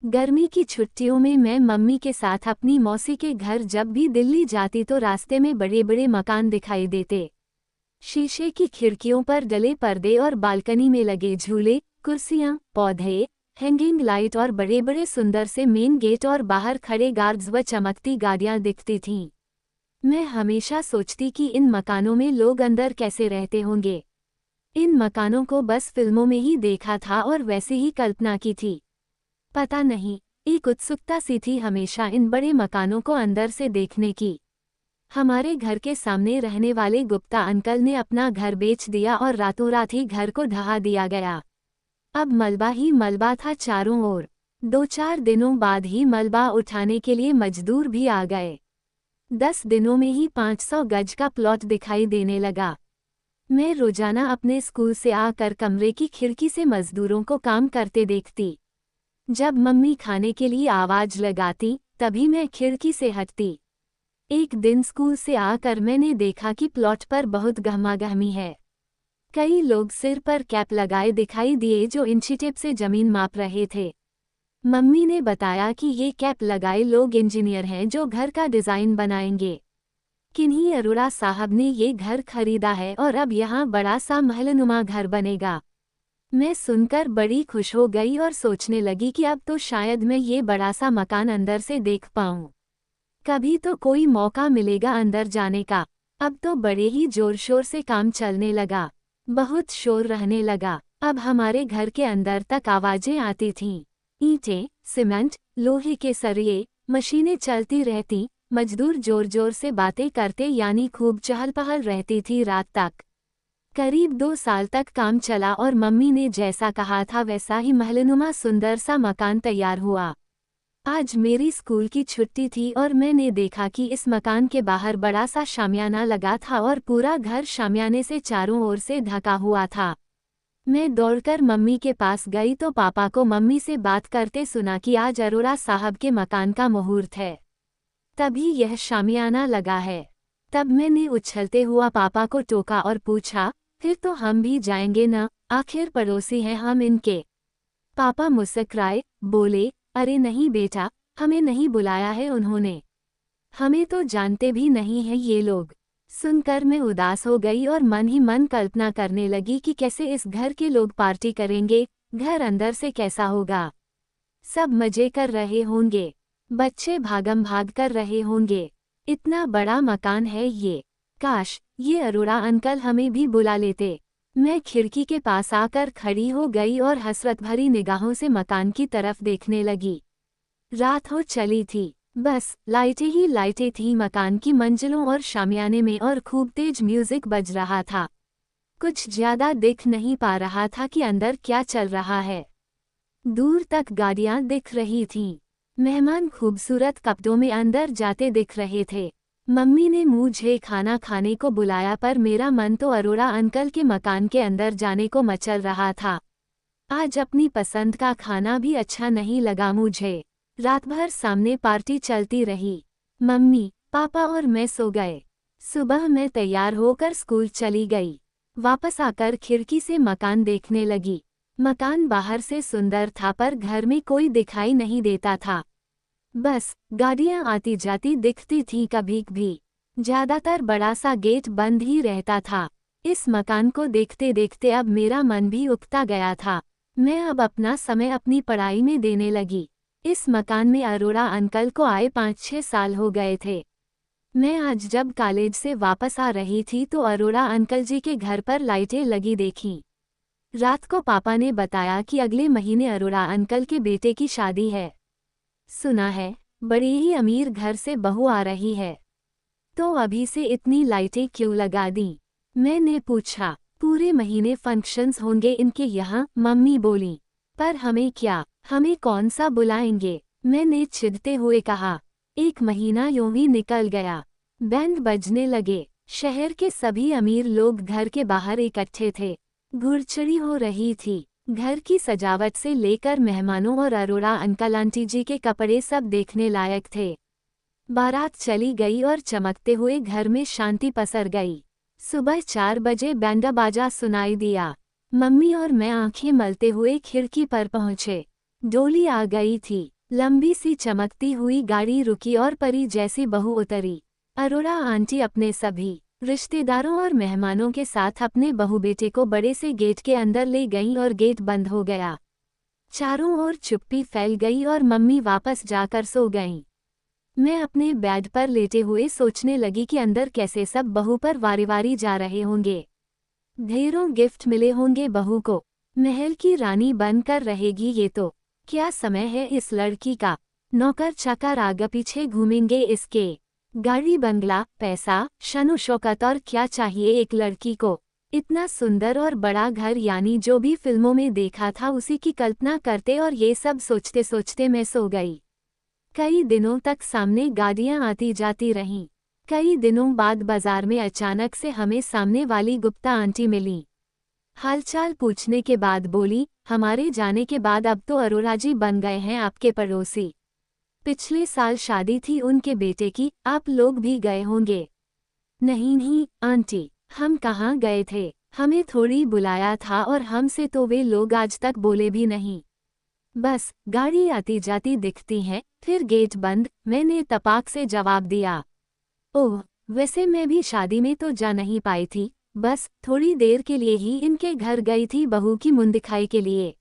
गर्मी की छुट्टियों में मैं मम्मी के साथ अपनी मौसी के घर जब भी दिल्ली जाती तो रास्ते में बड़े बड़े मकान दिखाई देते। शीशे की खिड़कियों पर डले पर्दे और बालकनी में लगे झूले, कुर्सियां, पौधे, हैंगिंग लाइट और बड़े बड़े सुंदर से मेन गेट और बाहर खड़े गार्ड्स व चमकती गाड़ियां दिखती थीं। मैं हमेशा सोचती कि इन मकानों में लोग अंदर कैसे रहते होंगे। इन मकानों को बस फिल्मों में ही देखा था और वैसे ही कल्पना की थी। पता नहीं, एक उत्सुकता सी थी हमेशा इन बड़े मकानों को अंदर से देखने की। हमारे घर के सामने रहने वाले गुप्ता अंकल ने अपना घर बेच दिया और रातों रात ही घर को ढहा दिया गया। अब मलबा ही मलबा था चारों ओर। 2-4 दिनों बाद ही मलबा उठाने के लिए मजदूर भी आ गए। 10 दिनों में ही 500 गज का प्लॉट दिखाई देने लगा। मैं रोजाना अपने स्कूल से आकर कमरे की खिड़की से मजदूरों को काम करते देखती। जब मम्मी खाने के लिए आवाज लगाती तभी मैं खिड़की से हटती। एक दिन स्कूल से आकर मैंने देखा कि प्लॉट पर बहुत गहमागहमी है। कई लोग सिर पर कैप लगाए दिखाई दिए जो इंची टेप से जमीन माप रहे थे। मम्मी ने बताया कि ये कैप लगाए लोग इंजीनियर हैं जो घर का डिजाइन बनाएंगे। किन्हीं अरोड़ा साहब ने ये घर खरीदा है और अब यहाँ बड़ा सा महलनुमा घर बनेगा। मैं सुनकर बड़ी खुश हो गई और सोचने लगी कि अब तो शायद मैं ये बड़ा सा मकान अंदर से देख पाऊं। कभी तो कोई मौका मिलेगा अंदर जाने का। अब तो बड़े ही जोर शोर से काम चलने लगा। बहुत शोर रहने लगा। अब हमारे घर के अंदर तक आवाजें आती थीं। ईंटें, सीमेंट, लोहे के सरिये, मशीनें चलती रहती, मजदूर जोर जोर से बातें करते, यानी खूब चहल पहल रहती थी रात तक। करीब 2 साल तक काम चला और मम्मी ने जैसा कहा था वैसा ही महलनुमा सुंदर सा मकान तैयार हुआ। आज मेरी स्कूल की छुट्टी थी और मैंने देखा कि इस मकान के बाहर बड़ा सा शामियाना लगा था और पूरा घर शामियाने से चारों ओर से ढका हुआ था। मैं दौड़कर मम्मी के पास गई तो पापा को मम्मी से बात करते सुना कि आज अरोड़ा साहब के मकान का मुहूर्त है, तभी यह शामियाना लगा है। तब मैंने उछलते हुआ पापा को टोका और पूछा, फिर तो हम भी जाएंगे न, आखिर पड़ोसी हैं हम इनके। पापा मुस्कुराए, बोले, अरे नहीं बेटा, हमें नहीं बुलाया है उन्होंने। हमें तो जानते भी नहीं हैं ये लोग। सुनकर मैं उदास हो गई और मन ही मन कल्पना करने लगी कि कैसे इस घर के लोग पार्टी करेंगे, घर अंदर से कैसा होगा। सब मजे कर रहे होंगे, बच्चे भागम भाग कर रहे होंगे। इतना बड़ा मकान है ये। काश ये अरोड़ा अंकल हमें भी बुला लेते। मैं खिड़की के पास आकर खड़ी हो गई और हसरत भरी निगाहों से मकान की तरफ देखने लगी। रात हो चली थी, बस लाइटें ही लाइटें थीं मकान की मंजिलों और शामियाने में और खूब तेज म्यूजिक बज रहा था। कुछ ज्यादा दिख नहीं पा रहा था कि अंदर क्या चल रहा है। दूर तक गाड़ियां दिख रही थीं। मेहमान खूबसूरत कपड़ों में अंदर जाते दिख रहे थे। मम्मी ने मुझे खाना खाने को बुलाया पर मेरा मन तो अरोड़ा अंकल के मकान के अंदर जाने को मचल रहा था। आज अपनी पसंद का खाना भी अच्छा नहीं लगा मुझे। रात भर सामने पार्टी चलती रही। मम्मी, पापा और मैं सो गए। सुबह मैं तैयार होकर स्कूल चली गई। वापस आकर खिड़की से मकान देखने लगी। मकान बाहर से सुंदर था पर घर में कोई दिखाई नहीं देता था। बस गाड़ियां आती जाती दिखती थीं कभी भी। ज्यादातर बड़ा सा गेट बंद ही रहता था। इस मकान को देखते देखते अब मेरा मन भी उकता गया था। मैं अब अपना समय अपनी पढ़ाई में देने लगी। इस मकान में अरोड़ा अंकल को आए 5-6 साल हो गए थे। मैं आज जब कॉलेज से वापस आ रही थी तो अरोड़ा अंकल जी के घर पर लाइटें लगी देखीं। रात को पापा ने बताया कि अगले महीने अरोड़ा अंकल के बेटे की शादी है। सुना है बड़े ही अमीर घर से बहू आ रही है। तो अभी से इतनी लाइटें क्यों लगा दी? मैंने पूछा। पूरे महीने फंक्शंस होंगे इनके यहाँ, मम्मी बोली। पर हमें क्या, हमें कौन सा बुलाएंगे? मैंने चिढ़ते हुए कहा। 1 महीना यूं ही निकल गया। बैंड बजने लगे। शहर के सभी अमीर लोग घर के बाहर इकट्ठे थे। घुड़चढ़ी हो रही थी। घर की सजावट से लेकर मेहमानों और अरोड़ा अंकल आंटी जी के कपड़े सब देखने लायक थे। बारात चली गई और चमकते हुए घर में शांति पसर गई। सुबह 4 बजे बैंड बाजा सुनाई दिया। मम्मी और मैं आंखें मलते हुए खिड़की पर पहुंचे। डोली आ गई थी। लंबी सी चमकती हुई गाड़ी रुकी और परी जैसी बहू उतरी। अरोरा आंटी अपने सभी रिश्तेदारों और मेहमानों के साथ अपने बहू बेटे को बड़े से गेट के अंदर ले गईं और गेट बंद हो गया। चारों ओर चुप्पी फैल गई और मम्मी वापस जाकर सो गईं। मैं अपने बेड पर लेटे हुए सोचने लगी कि अंदर कैसे सब बहू पर वारी-वारी जा रहे होंगे। ढेरों गिफ्ट मिले होंगे बहू को। महल की रानी बनकर रहेगी ये तो। क्या समय है इस लड़की का। नौकर चाकर आगे पीछे घूमेंगे इसके। गाड़ी बंगला पैसा शान शौकत और क्या चाहिए एक लड़की को। इतना सुंदर और बड़ा घर यानी जो भी फिल्मों में देखा था उसी की कल्पना करते और ये सब सोचते सोचते मैं सो गई। कई दिनों तक सामने गाड़ियां आती जाती रहीं। कई दिनों बाद बाजार में अचानक से हमें सामने वाली गुप्ता आंटी मिली। हालचाल पूछने के बाद बोली, हमारे जाने के बाद अब तो अरोरा जी बन गए हैं आपके पड़ोसी। पिछले साल शादी थी उनके बेटे की, आप लोग भी गए होंगे। नहीं नहीं आंटी, हम कहाँ गए थे, हमें थोड़ी बुलाया था और हमसे तो वे लोग आज तक बोले भी नहीं। बस गाड़ी आती जाती दिखती है, फिर गेट बंद, मैंने तपाक से जवाब दिया। ओह, वैसे मैं भी शादी में तो जा नहीं पाई थी, बस थोड़ी देर के लिए ही इनके घर गई थी बहू की मुंदिखाई के लिए।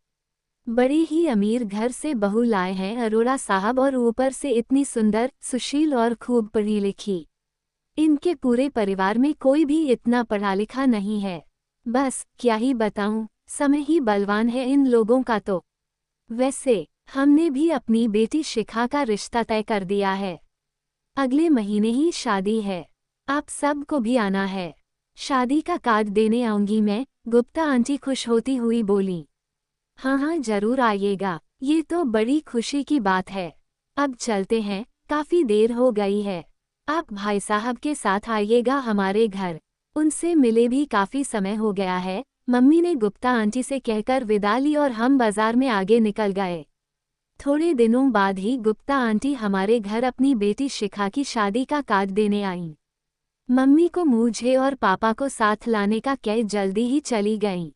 बड़े ही अमीर घर से बहू लाए हैं अरोड़ा साहब और ऊपर से इतनी सुंदर, सुशील और खूब पढ़ी लिखी। इनके पूरे परिवार में कोई भी इतना पढ़ा लिखा नहीं है। बस क्या ही बताऊं, समय ही बलवान है इन लोगों का तो। वैसे हमने भी अपनी बेटी शिखा का रिश्ता तय कर दिया है। अगले महीने ही शादी है, आप सबको भी आना है। शादी का कार्ड देने आऊंगी मैं, गुप्ता आंटी खुश होती हुई बोली। हाँ हाँ जरूर आइएगा, ये तो बड़ी खुशी की बात है। अब चलते हैं, काफी देर हो गई है। आप भाई साहब के साथ आइएगा हमारे घर, उनसे मिले भी काफी समय हो गया है। मम्मी ने गुप्ता आंटी से कहकर विदा ली और हम बाजार में आगे निकल गए। थोड़े दिनों बाद ही गुप्ता आंटी हमारे घर अपनी बेटी शिखा की शादी का कार्ड देने आईं। मम्मी को मुझे और पापा को साथ लाने का कह जल्दी ही चली गईं।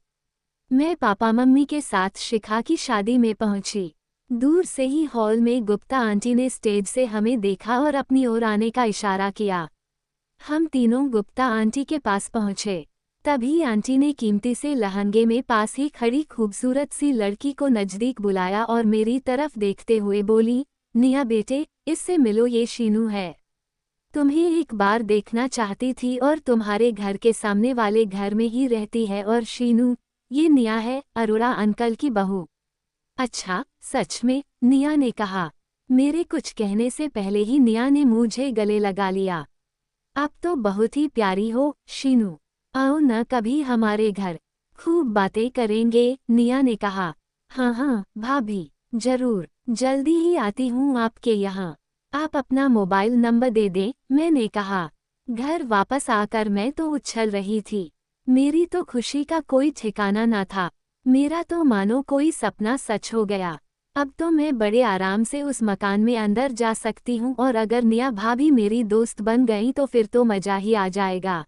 मैं पापा मम्मी के साथ शिखा की शादी में पहुंची। दूर से ही हॉल में गुप्ता आंटी ने स्टेज से हमें देखा और अपनी ओर आने का इशारा किया। हम तीनों गुप्ता आंटी के पास पहुंचे। तभी आंटी ने कीमती से लहंगे में पास ही खड़ी खूबसूरत सी लड़की को नजदीक बुलाया और मेरी तरफ देखते हुए बोली, निया बेटे, इससे मिलो, ये शीनू है। तुम्हें एक बार देखना चाहती थी और तुम्हारे घर के सामने वाले घर में ही रहती है। और शीनू, ये निया है, अरोड़ा अंकल की बहू। अच्छा, सच में, निया ने कहा। मेरे कुछ कहने से पहले ही निया ने मुझे गले लगा लिया। आप तो बहुत ही प्यारी हो शीनू, आओ न कभी हमारे घर, खूब बातें करेंगे, निया ने कहा। हाँ हाँ भाभी, जरूर, जल्दी ही आती हूँ आपके यहाँ। आप अपना मोबाइल नंबर दे दें, मैंने कहा। घर वापस आकर मैं तो उछल रही थी। मेरी तो खुशी का कोई ठिकाना न था। मेरा तो मानो कोई सपना सच हो गया। अब तो मैं बड़े आराम से उस मकान में अंदर जा सकती हूँ और अगर निया भाभी मेरी दोस्त बन गई तो फिर तो मजा ही आ जाएगा।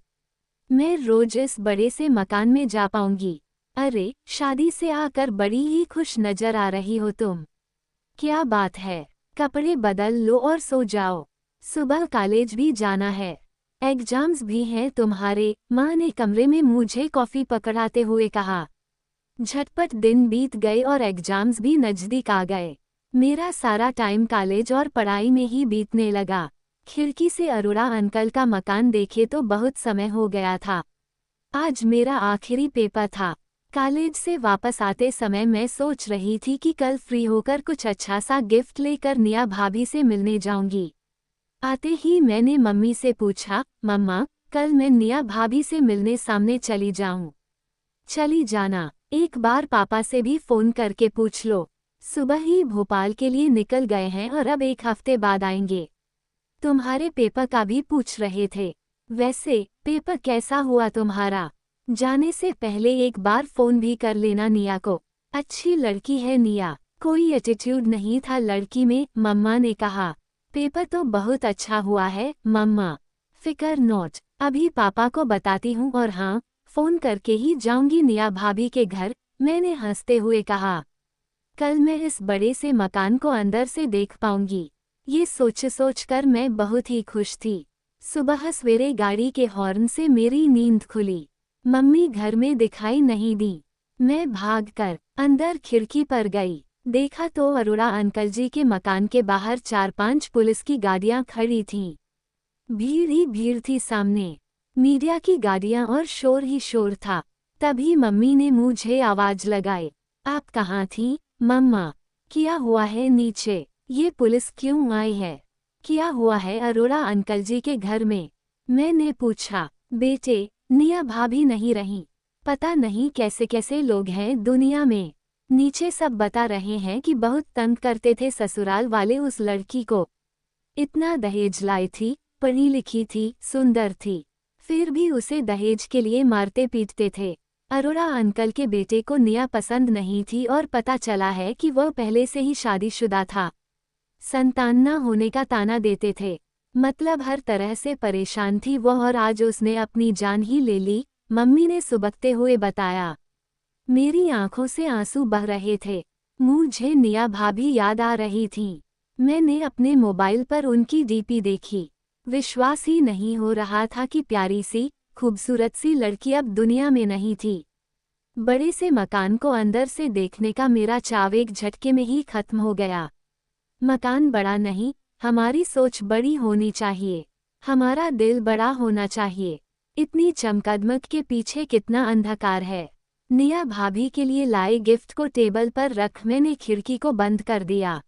मैं रोज इस बड़े से मकान में जा पाऊंगी। अरे, शादी से आकर बड़ी ही खुश नजर आ रही हो तुम। क्या बात है, कपड़े बदल लो और सो जाओ, सुबह कॉलेज भी जाना है। एग्जाम्स भी हैं तुम्हारे, माँ ने कमरे में मुझे कॉफी पकड़ाते हुए कहा। झटपट दिन बीत गए और एग्जाम्स भी नजदीक आ गए। मेरा सारा टाइम कॉलेज और पढ़ाई में ही बीतने लगा। खिड़की से अरोड़ा अंकल का मकान देखे तो बहुत समय हो गया था। आज मेरा आखिरी पेपर था। कॉलेज से वापस आते समय मैं सोच रही थी कि कल फ्री होकर कुछ अच्छा सा गिफ्ट लेकर निया भाभी से मिलने जाऊंगी। आते ही मैंने मम्मी से पूछा, मम्मा, कल मैं निया भाभी से मिलने सामने चली जाऊं? चली जाना, एक बार पापा से भी फोन करके पूछ लो। सुबह ही भोपाल के लिए निकल गए हैं और अब एक हफ्ते बाद आएंगे। तुम्हारे पेपर का भी पूछ रहे थे। वैसे पेपर कैसा हुआ तुम्हारा? जाने से पहले एक बार फोन भी कर लेना निया को। अच्छी लड़की है निया, कोई एटीट्यूड नहीं था लड़की में, मम्मा ने कहा। पेपर तो बहुत अच्छा हुआ है मम्मा, फिकर नॉट, अभी पापा को बताती हूँ और हाँ, फोन करके ही जाऊंगी निया भाभी के घर, मैंने हंसते हुए कहा। कल मैं इस बड़े से मकान को अंदर से देख पाऊंगी। ये सोच कर मैं बहुत ही खुश थी। सुबह सवेरे गाड़ी के हॉर्न से मेरी नींद खुली। मम्मी घर में दिखाई नहीं दी। मैं भागकर अंदर खिड़की पर गई। देखा तो अरोड़ा अंकल जी के मकान के बाहर 4-5 पुलिस की गाड़ियां खड़ी थीं। भीड़ ही भीड़ थी सामने, मीडिया की गाड़ियां और शोर ही शोर था। तभी मम्मी ने मुझे आवाज लगाई, आप कहाँ थी मम्मा? क्या हुआ है नीचे? ये पुलिस क्यों आई है? क्या हुआ है अरोड़ा अंकल जी के घर में? मैंने पूछा। बेटे, निया भाभी नहीं रही। पता नहीं कैसे कैसे लोग हैं दुनिया में। नीचे सब बता रहे हैं कि बहुत तंग करते थे ससुराल वाले उस लड़की को। इतना दहेज लाई थी, पढ़ी लिखी थी, सुंदर थी, फिर भी उसे दहेज के लिए मारते पीटते थे। अरोड़ा अंकल के बेटे को निया पसंद नहीं थी और पता चला है कि वह पहले से ही शादीशुदा था। संतान न होने का ताना देते थे। मतलब हर तरह से परेशान थी वह और आज उसने अपनी जान ही ले ली, मम्मी ने सुबकते हुए बताया। मेरी आंखों से आंसू बह रहे थे। मुझे निया भाभी याद आ रही थीं। मैंने अपने मोबाइल पर उनकी डीपी देखी। विश्वास ही नहीं हो रहा था कि प्यारी सी, खूबसूरत सी लड़की अब दुनिया में नहीं थी। बड़े से मकान को अंदर से देखने का मेरा चाव एक झटके में ही खत्म हो गया। मकान बड़ा नहीं, हमारी सोच बड़ी होनी चाहिए। हमारा दिल बड़ा होना चाहिए। इतनी चमकदमक के पीछे कितना अंधकार है। निया भाभी के लिए लाए गिफ्ट को टेबल पर रख मैंने खिड़की को बंद कर दिया।